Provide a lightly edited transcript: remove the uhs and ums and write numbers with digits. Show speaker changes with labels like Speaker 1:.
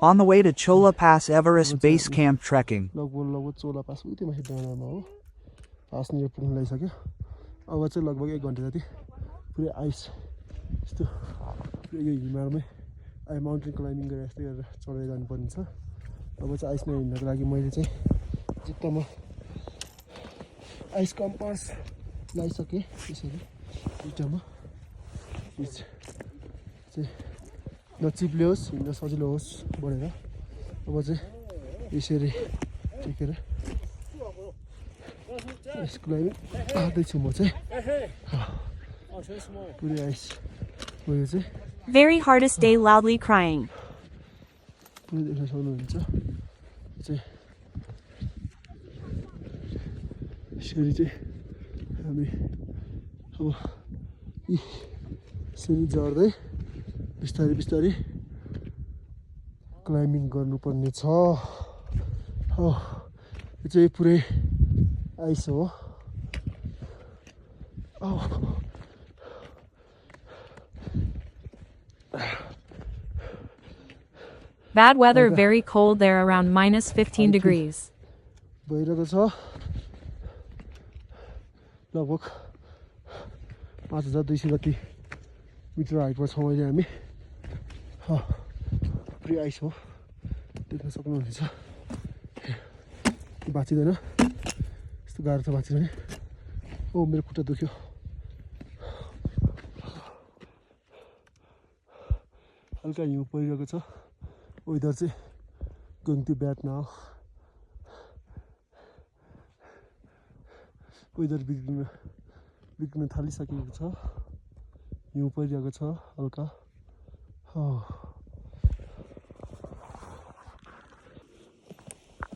Speaker 1: On the way to Chola Pass Everest Base Camp trekking.
Speaker 2: लगभग चोला pass उतै माथि डाँडामा हो पास नियर पुग्न लागिसक्यो अब चाहिँ लगभग 1 घन्टा जति पुरै आइस यस्तो यो हिमालमै माउन्टेन क्लाइम्बिङ गरेर यस्तै गरेर चढेर जानुपर्ने छ अब चाहिँ आइसमा हिँड्नको लागि मैले चाहिँ जुत्तामा आइस कम्पास लगाइसकेँ त्यसरी जुत्तामा चाहिँ नचिप्लियोस् हिँड्न सजिलो होस् भनेर अब चाहिँ यसरी टेकेर आइस क्लाइम्बिङ गर्दैछु म चाहिँ पुरै आइस यो चाहिँ
Speaker 3: Very hardest day loudly crying.
Speaker 2: पुरै देख्न सक्नुहुन्छ चाहिँ यसरी चाहिँ हामी अब यसरी झर्दै बिस्तारै बिस्तारै क्लाइम्बिङ गर्नुपर्ने छ यो चाहिँ पुरै आइस हो
Speaker 3: Bad weather, very cold there, around minus 15 degrees.
Speaker 2: भइरहेको छ लगभग 5200 जति मिटर हाइटमा छौँ अहिले हामी पुरै आइस हो देख्न सक्नुहुनेछ बाँचिँदैन यस्तो गाह्रो छ बाँचिँदैन मेरो खुट्टा दुख्यो हल्का हिउँ परिरहेको छ वेदर चाहिँ going to bad now weather बिग्रिन थालिसकेको छ हिउँ परिरहेको छ हल्का